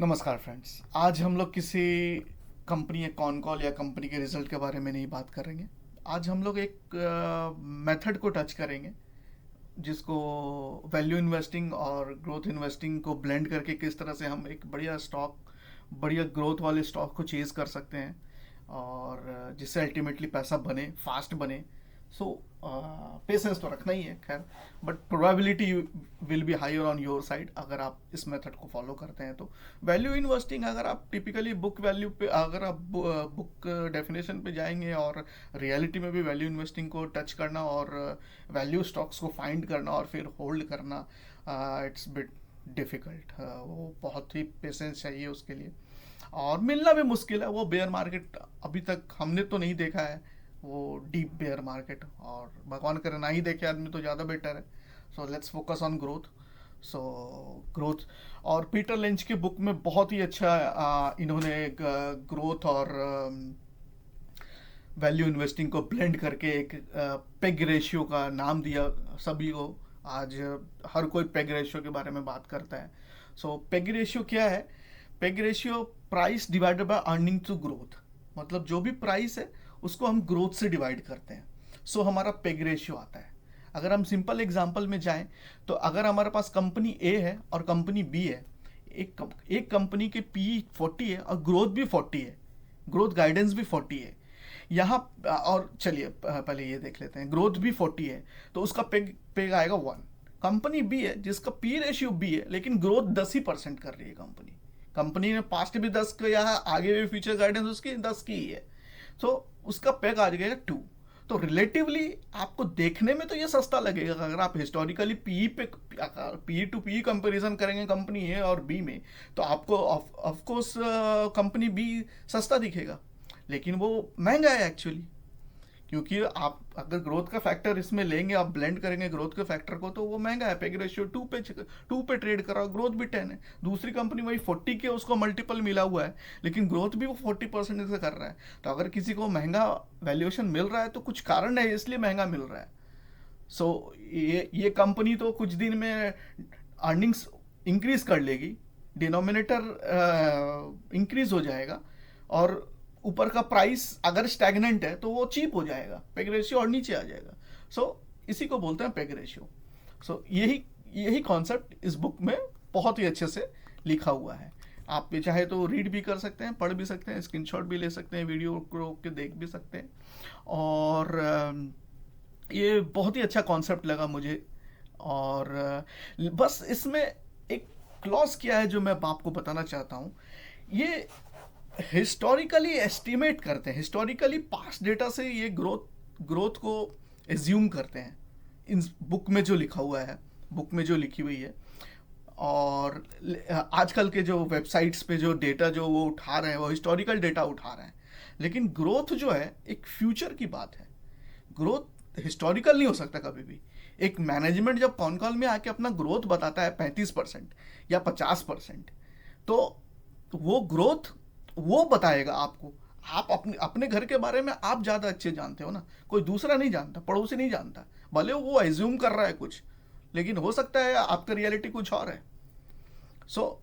नमस्कार फ्रेंड्स। आज हम लोग किसी कंपनी या कॉन कॉल या कंपनी के रिजल्ट के बारे में नहीं बात करेंगे। आज हम लोग एक मेथड को टच करेंगे जिसको वैल्यू इन्वेस्टिंग और ग्रोथ इन्वेस्टिंग को ब्लेंड करके किस तरह से हम एक बढ़िया ग्रोथ वाले स्टॉक को चेज कर सकते हैं और जिससे अल्टीमेटली पैसा बने, फास्ट बने। सो पेशेंस तो रखना ही है खैर, but probability will be higher on your side अगर आप इस मेथड को फॉलो करते हैं। तो वैल्यू इन्वेस्टिंग, अगर आप टिपिकली बुक वैल्यू पे, अगर आप बुक डेफिनेशन पे जाएंगे और रियलिटी में भी वैल्यू इन्वेस्टिंग को टच करना और वैल्यू स्टॉक्स को फाइंड करना और फिर होल्ड करना, इट्स बिट डिफ़िकल्ट। वो बहुत ही पेशेंस चाहिए उसके लिए और मिलना भी मुश्किल है। वो बेयर मार्केट अभी तक हमने तो नहीं देखा है, वो डीप बेयर मार्केट, और भगवान करे ना ही देखे आदमी तो ज़्यादा बेटर है। So let's focus on growth. So growth, और पीटर लिंच की बुक में बहुत ही अच्छा इन्होंने ग्रोथ और वैल्यू इन्वेस्टिंग को ब्लेंड करके एक पेग रेशियो का नाम दिया सभी को। आज हर कोई पेग रेशियो के बारे में बात करता है। सो पेग रेशियो क्या है? PEG ratio price divided by earning to growth, मतलब जो भी प्राइस है उसको हम ग्रोथ से डिवाइड करते हैं। सो हमारा पेग रेशियो आता है। अगर हम सिंपल एग्जांपल में जाएं तो अगर हमारे पास कंपनी ए है और कंपनी बी है, एक कंपनी के पी 40 है और ग्रोथ भी 40 है, ग्रोथ गाइडेंस भी 40 है यहाँ। और चलिए पहले ये देख लेते हैं, ग्रोथ भी 40 है तो उसका पेग पेग आएगा 1। कंपनी बी है जिसका पी रेशियो बी है लेकिन ग्रोथ 10% कर रही है कंपनी। कंपनी ने पास्ट भी 10 किया है, आगे भी फ्यूचर गाइडेंस उसकी 10 की ही है, तो उसका पेग आ जाएगा 2। तो रिलेटिवली आपको देखने में तो ये सस्ता लगेगा। अगर आप historically P to P comparison करेंगे कंपनी ए और बी में, तो आपको ऑफ कोर्स कंपनी बी सस्ता दिखेगा, लेकिन वो महंगा है एक्चुअली। क्योंकि आप अगर ग्रोथ का फैक्टर इसमें लेंगे, आप ब्लेंड करेंगे ग्रोथ के फैक्टर को, तो वो महंगा है। पेग रेशियो 2 पे ट्रेड कर रहा है, ग्रोथ भी 10 है। दूसरी कंपनी वही 40 के उसको मल्टीपल मिला हुआ है लेकिन ग्रोथ भी वो 40% से कर रहा है। तो अगर किसी को महंगा वैल्यूएशन मिल रहा है तो कुछ कारण है, इसलिए महंगा मिल रहा है। सो ये कंपनी तो कुछ दिन में अर्निंग्स इंक्रीज कर लेगी, डिनोमिनेटर इंक्रीज हो जाएगा, और ऊपर का प्राइस अगर स्टैग्नेंट है तो वो चीप हो जाएगा, पेग रेशियो और नीचे आ जाएगा। सो इसी को बोलते हैं पेग रेशियो। सो यही कॉन्सेप्ट इस बुक में बहुत ही अच्छे से लिखा हुआ है। आप ये चाहे तो रीड भी कर सकते हैं, पढ़ भी सकते हैं, स्क्रीनशॉट भी ले सकते हैं, वीडियो को के देख भी सकते हैं। और ये बहुत ही अच्छा कॉन्सेप्ट लगा मुझे। और बस इसमें एक क्लॉज क्या है जो मैं आपको बताना चाहता हूँ। ये हिस्टोरिकली एस्टिमेट करते हैं, हिस्टोरिकली पास्ट डेटा से ये ग्रोथ को एज्यूम करते हैं। इन बुक में जो लिखा हुआ है, बुक में जो लिखी हुई है, और आजकल के जो वेबसाइट्स पे जो डेटा जो वो उठा रहे हैं वो हिस्टोरिकल डेटा उठा रहे हैं। लेकिन ग्रोथ जो है एक फ्यूचर की बात है। ग्रोथ हिस्टोरिकल नहीं हो सकता कभी भी। एक मैनेजमेंट जब कॉन कॉल में आके अपना ग्रोथ बताता है 35% या 50%, तो वो ग्रोथ वो बताएगा आपको। आप अपने अपने घर के बारे में आप ज़्यादा अच्छे जानते हो ना, कोई दूसरा नहीं जानता, पड़ोसी नहीं जानता। भले वो एज्यूम कर रहा है कुछ, लेकिन हो सकता है आपका रियलिटी कुछ और है। सो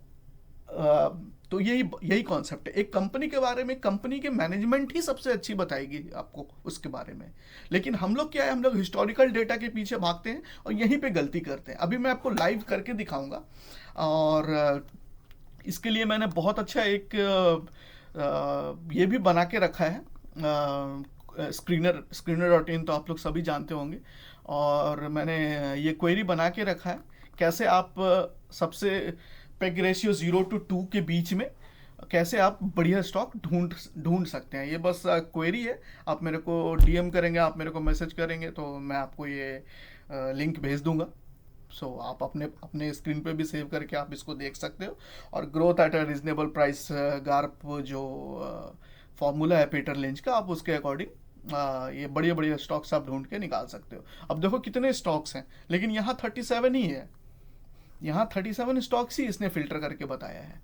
तो यही कॉन्सेप्ट है। एक कंपनी के बारे में कंपनी के मैनेजमेंट ही सबसे अच्छी बताएगी आपको उसके बारे में। लेकिन हम लोग क्या है, हम लोग हिस्टोरिकल डेटा के पीछे भागते हैं और यहीं पे गलती करते हैं। अभी मैं आपको लाइव करके दिखाऊंगा, और इसके लिए मैंने बहुत अच्छा एक ये भी बना के रखा है, स्क्रीनर.इन तो आप लोग सभी जानते होंगे। और मैंने ये क्वेरी बना के रखा है, कैसे आप सबसे पेग रेशियो 0 to 2 के बीच में कैसे आप बढ़िया स्टॉक ढूंढ सकते हैं। ये बस क्वेरी है। आप मेरे को डीएम करेंगे, आप मेरे को मैसेज करेंगे, तो मैं आपको ये लिंक भेज दूंगा। सो आप अपने अपने स्क्रीन पे भी सेव करके आप इसको देख सकते हो। और growth at a reasonable price, Garp जो फॉर्मूला है पीटर लिंच का, आप उसके अकॉर्डिंग ये बढ़िया बढ़िया स्टॉक्स आप ढूंढ के निकाल सकते हो। अब देखो कितने स्टॉक्स हैं, लेकिन यहाँ 37 ही है। यहाँ 37 स्टॉक्स ही इसने फिल्टर करके बताया है,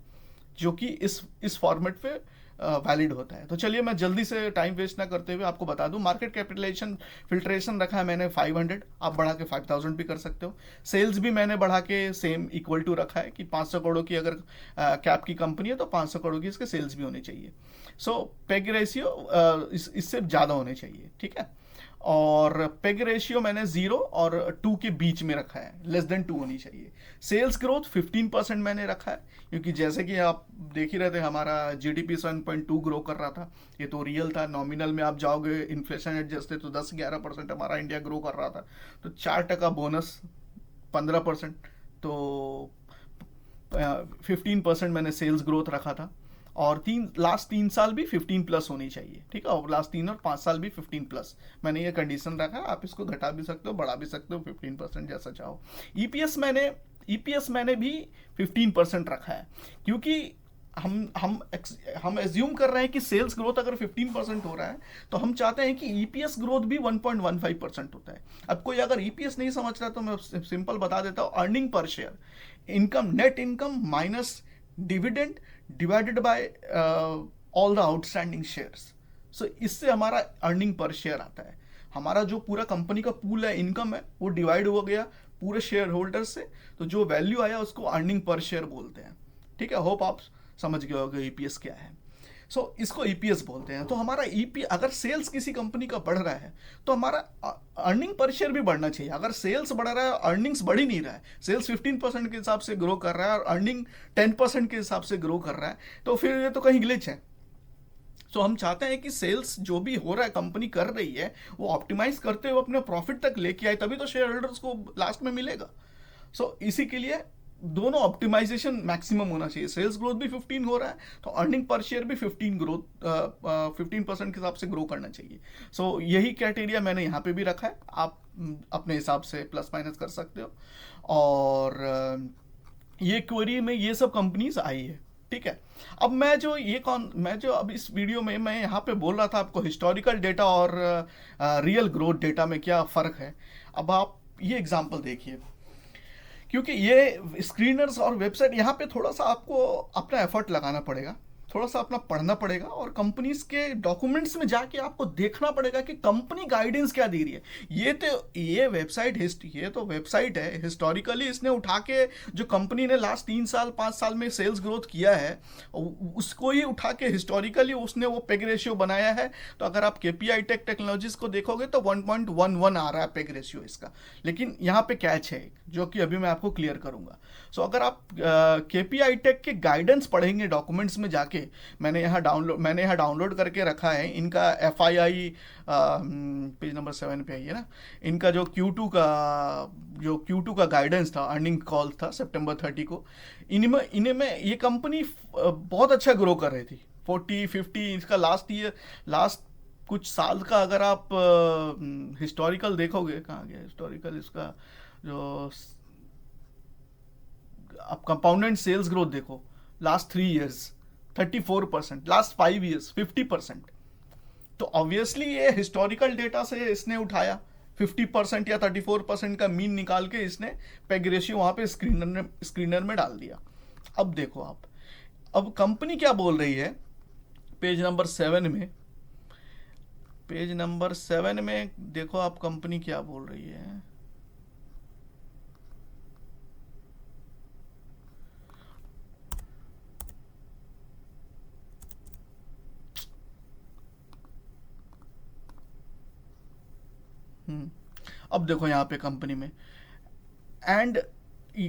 जो कि इस फॉर्मेट पे वैलिड होता है। तो चलिए मैं जल्दी से टाइम वेस्ट ना करते हुए आपको बता दूं, मार्केट कैपिटलाइजेशन फिल्ट्रेशन रखा है मैंने 500, आप बढ़ा के 5000 भी कर सकते हो। सेल्स भी मैंने बढ़ा के सेम इक्वल टू रखा है कि 500 करोड़ की अगर कैप की कंपनी है तो 500 करोड़ की इसके सेल्स भी होने चाहिए। सो पेग रेशियो इससे ज़्यादा होने चाहिए, ठीक है। और पेग रेशियो मैंने 0 और 2 के बीच में रखा है, लेस देन 2 होनी चाहिए। सेल्स ग्रोथ 15% मैंने रखा है, क्योंकि जैसे कि आप देख ही रहे थे हमारा जीडीपी 7.2 ग्रो कर रहा था, ये तो रियल था। नॉमिनल में आप जाओगे इन्फ्लेशन एडजस्ट है तो 10-11% हमारा इंडिया ग्रो कर रहा था। तो 4% बोनस 15%, तो 15% मैंने सेल्स ग्रोथ रखा था। और लास्ट 3 साल भी 15+ होनी चाहिए, ठीक है। और लास्ट 3 और 5 साल भी 15+। मैंने ये कंडीशन रखा है, आप इसको घटा भी सकते हो, बढ़ा भी सकते हो, 15% जैसा चाहो। ईपीएस मैंने भी 15% रखा है, क्योंकि हम एज्यूम कर रहे हैं कि सेल्स ग्रोथ अगर 15% हो रहा है तो हम चाहते हैं कि ईपीएस ग्रोथ भी 1.15% होता है। अब कोई अगर ईपीएस नहीं समझ रहा तो मैं सिंपल बता देता हूँ, earning per share, income, net income minus dividend divided by all the outstanding shares. So इससे हमारा अर्निंग पर शेयर आता है। हमारा जो पूरा कंपनी का पूल है, इनकम है, वो डिवाइड हो गया पूरे शेयर होल्डर से, तो जो वैल्यू आया उसको अर्निंग पर शेयर बोलते हैं, ठीक है। होप आप समझ गए होगे ईपीएस क्या है। इसको ईपीएस बोलते हैं। तो हमारा ईपी, अगर सेल्स किसी कंपनी का बढ़ रहा है तो हमारा अर्निंग पर शेयर भी बढ़ना चाहिए। अगर सेल्स बढ़ रहा है और अर्निंग्स बढ़ ही नहीं रहा है, सेल्स 15% के हिसाब से ग्रो कर रहा है और अर्निंग 10% के हिसाब से ग्रो कर रहा है, तो फिर ये तो कहीं ग्लिच है। हम चाहते हैं कि सेल्स जो भी हो रहा है, कंपनी कर रही है, वो ऑप्टिमाइज करते हुए अपने प्रॉफिट तक लेके आए, तभी तो शेयर होल्डर्स को लास्ट में मिलेगा। इसी के लिए दोनों ऑप्टिमाइजेशन मैक्सिमम होना चाहिए। सेल्स ग्रोथ भी 15 हो रहा है तो अर्निंग पर शेयर भी 15% के हिसाब से ग्रो करना चाहिए। यही क्राइटेरिया मैंने यहाँ पे भी रखा है, आप अपने हिसाब से प्लस माइनस कर सकते हो। और ये क्वेरी में ये सब कंपनीज आई है, ठीक है। अब मैं जो अब इस वीडियो में मैं यहाँ पे बोल रहा था आपको हिस्टोरिकल डेटा और रियल ग्रोथ डेटा में क्या फ़र्क है। अब आप ये एग्जांपल देखिए, क्योंकि ये स्क्रीनर्स और वेबसाइट, यहाँ पे थोड़ा सा आपको अपना एफर्ट लगाना पड़ेगा, थोड़ा सा अपना पढ़ना पड़ेगा, और कंपनीज के डॉक्यूमेंट्स में जाके आपको देखना पड़ेगा कि कंपनी गाइडेंस क्या दे रही है। ये वेबसाइट है, हिस्टोरिकली इसने उठा के जो कंपनी ने लास्ट 3 साल 5 साल में सेल्स ग्रोथ किया है उसको ही उठा के हिस्टोरिकली उसने वो पेग रेशियो बनाया है। तो अगर आप केपीआई टेक्नोलॉजीज को देखोगे तो 1.11 आ रहा है पेग रेशियो इसका। लेकिन यहाँ पे कैच है जो कि अभी मैं आपको क्लियर करूंगा। अगर आप केपीआई टेक के गाइडेंस पढ़ेंगे डॉक्यूमेंट्स में जाके, मैंने यहाँ डाउनलोड करके रखा है इनका FII, पेज नंबर 7 पे है ना, इनका जो Q2 का गाइडेंस था, अर्निंग कॉल था सितंबर 30 को। इनमें ये कंपनी बहुत अच्छा ग्रो कर रही थी, 40-50 इसका लास्ट कुछ साल का अगर आप हिस्टोरिकल देखोगे, कहाँ गया हिस्टोरिकल इसका, जो आप कंपाउंडेड सेल्स ग्रोथ देखो, लास्ट 3 इयर्स 34%, लास्ट 5 इयर्स 50%। तो ऑब्वियसली ये हिस्टोरिकल डेटा से इसने उठाया 50% या 34% का मीन निकाल के इसने पेग रेशियो वहां पे स्क्रीनर में डाल दिया। अब देखो आप, अब कंपनी क्या बोल रही है पेज नंबर 7 में देखो आप, कंपनी क्या बोल रही है। अब देखो यहाँ पे कंपनी में, एंड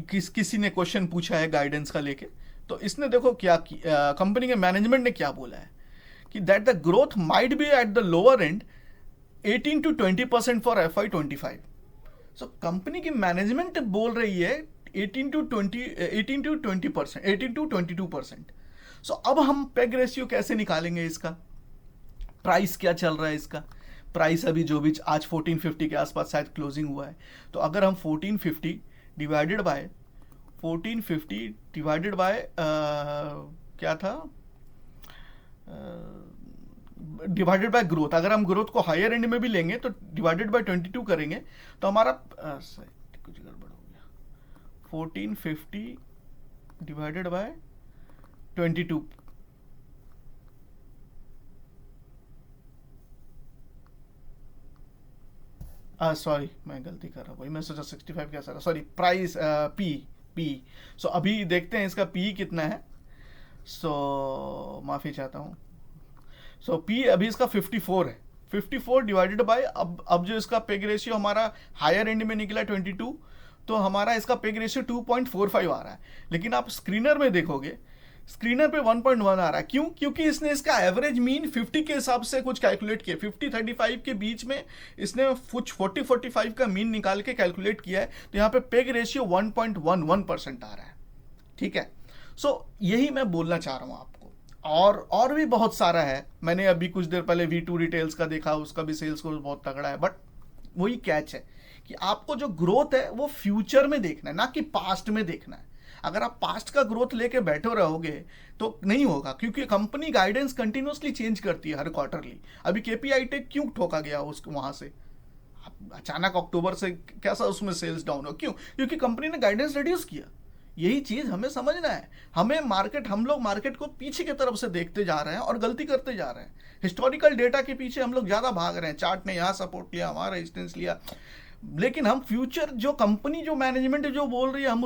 किसी ने क्वेश्चन पूछा है गाइडेंस का लेके, तो इसने देखो क्या कंपनी के मैनेजमेंट ने क्या बोला है कि that the growth might be at the lower and 18-20% for FY25। Company की मैनेजमेंट बोल रही है 18-20%। अब हम पेग रेशियो कैसे निकालेंगे इसका, प्राइस क्या चल रहा है इसका, प्राइस अभी जो भी आज 1450 के आसपास शायद क्लोजिंग हुआ है। तो अगर हम 1450 डिवाइडेड बाय क्या था, डिवाइडेड बाय ग्रोथ, अगर हम ग्रोथ को हायर एंड में भी लेंगे तो डिवाइडेड बाय 22 करेंगे तो हमारा कुछ गड़बड़ हो गया, 1450 डिवाइडेड बाय 22 सॉरी मैं गलती कर रहा हूँ भाई, मैं सोचा 65 कैसा रहा, सॉरी प्राइस पी पी। सो अभी देखते हैं इसका पी कितना है। सो माफ़ी चाहता हूँ। सो पी अभी इसका 54 है। 54 डिवाइडेड बाय, अब जो इसका पेग रेशियो हमारा हायर एंड में निकला 22, तो हमारा इसका पेग रेशियो 2.45 आ रहा है। लेकिन आप स्क्रीनर में देखोगे, स्क्रीनर पे 1.1 आ रहा है। क्यों? क्योंकि इसने इसका एवरेज मीन 50 के हिसाब से कुछ कैलकुलेट किया, 50-35 के बीच में इसने कुछ 40-45 का मीन निकाल के कैलकुलेट किया है। तो यहाँ पे पेग रेशियो 1.11% आ रहा है। ठीक है। सो यही मैं बोलना चाह रहा हूँ आपको। और भी बहुत सारा है। मैंने अभी कुछ देर पहले V2 रिटेल्स का देखा, उसका भी सेल्स ग्रोथ बहुत तगड़ा है। बट वही कैच है कि आपको जो ग्रोथ है वो फ्यूचर में देखना है, ना कि पास्ट में देखना है। अगर आप पास्ट का ग्रोथ लेके बैठे रहोगे तो नहीं होगा, क्योंकि कंपनी गाइडेंस कंटिन्यूसली चेंज करती है हर क्वार्टरली। अभी KPI टेक क्यों ठोका गया उसको वहां से अचानक अक्टूबर से, कैसा उसमें सेल्स डाउन हो? क्यों? क्योंकि कंपनी ने गाइडेंस रिड्यूस किया। यही चीज हमें समझना है। हम लोग मार्केट को पीछे की तरफ से देखते जा रहे हैं और गलती करते जा रहे हैं। हिस्टोरिकल डेटा के पीछे हम लोग ज्यादा भाग रहे हैं। चार्ट ने यहाँ सपोर्ट लिया, वहां रेजिस्टेंस लिया, लेकिन हम फ्यूचर जो कंपनी जो मैनेजमेंट जो बोल रही है हम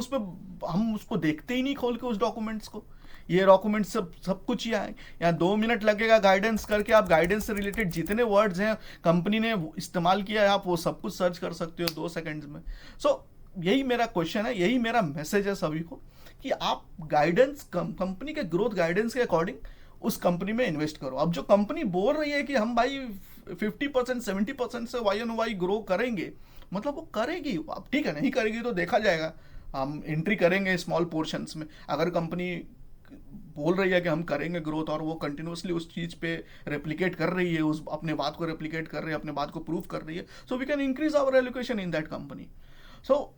उसको देखते ही नहीं खोल के उस डॉक्यूमेंट्स को। ये डॉक्यूमेंट सब कुछ ही आए, यहाँ 2 मिनट लगेगा गाइडेंस करके। आप गाइडेंस से रिलेटेड जितने वर्ड्स हैं कंपनी ने इस्तेमाल किया है, आप वो सब कुछ सर्च कर सकते हो 2 सेकंड्स में। सो यही मेरा क्वेश्चन है, यही मेरा मैसेज है सभी को कि आप गाइडेंस कंपनी के ग्रोथ गाइडेंस के अकॉर्डिंग उस कंपनी में इन्वेस्ट करो। अब जो कंपनी बोल रही है कि हम भाई 50% 70% से Y-on-Y ग्रो करेंगे, मतलब वो करेगी। अब ठीक है, नहीं करेगी तो देखा जाएगा, हम एंट्री करेंगे स्मॉल पोर्शंस में। अगर कंपनी बोल रही है कि हम करेंगे ग्रोथ और वो कंटिन्यूसली उस चीज पे रेप्लिकेट कर रही है, उस अपने बात को रेप्लिकेट कर रही है, अपने बात को प्रूव कर रही है, so we can increase our allocation in that company. So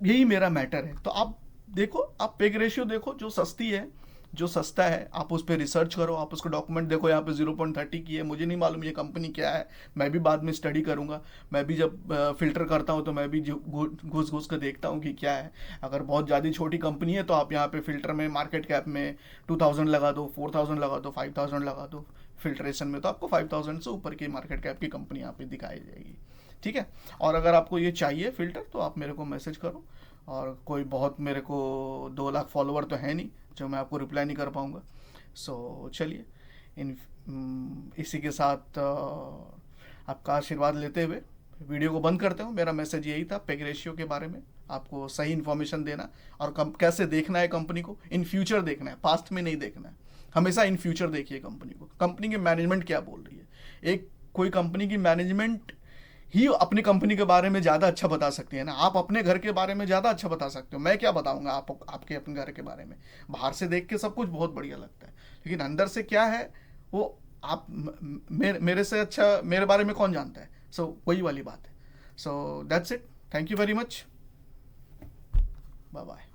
यही मेरा मैटर है। तो आप देखो, आप पेग रेशियो देखो, जो सस्ती है, जो सस्ता है, आप उस पर रिसर्च करो, आप उसको डॉक्यूमेंट देखो। यहाँ पे 0.30 की है, मुझे नहीं मालूम ये कंपनी क्या है, मैं भी बाद में स्टडी करूँगा। मैं भी जब फिल्टर करता हूँ तो मैं भी घुस घुस कर देखता हूँ कि क्या है। अगर बहुत ज़्यादा छोटी कंपनी है तो आप यहाँ पे फिल्टर में मार्केट कैप में 2000 लगा दो, 4000 लगा दो, 5000 लगा दो। फिल्ट्रेशन में तो आपको 5000 से ऊपर की मार्केट कैप की कंपनी यहाँ पे दिखाई जाएगी। ठीक है। और अगर आपको ये चाहिए फिल्टर तो आप मेरे को मैसेज करो। और कोई बहुत, मेरे को 2 लाख फॉलोवर तो है नहीं जो मैं आपको रिप्लाई नहीं कर पाऊँगा। सो चलिए, इसी के साथ आपका आशीर्वाद लेते हुए वीडियो को बंद करते हूँ। मेरा मैसेज यही था, पेग रेशियो के बारे में आपको सही इन्फॉर्मेशन देना, और कैसे देखना है कंपनी को, इन फ्यूचर देखना है, पास्ट में नहीं देखना है। हमेशा इन फ्यूचर देखिए कंपनी को, कंपनी की मैनेजमेंट क्या बोल रही है। कोई कंपनी की मैनेजमेंट ही अपनी कंपनी के बारे में ज़्यादा अच्छा बता सकती है ना। आप अपने घर के बारे में ज़्यादा अच्छा बता सकते हो, मैं क्या बताऊंगा आपके अपने घर के बारे में। बाहर से देख के सब कुछ बहुत बढ़िया लगता है, लेकिन अंदर से क्या है वो आप मेरे से अच्छा मेरे बारे में कौन जानता है। सो वही वाली बात है। So that's it, thank you very much, bye bye.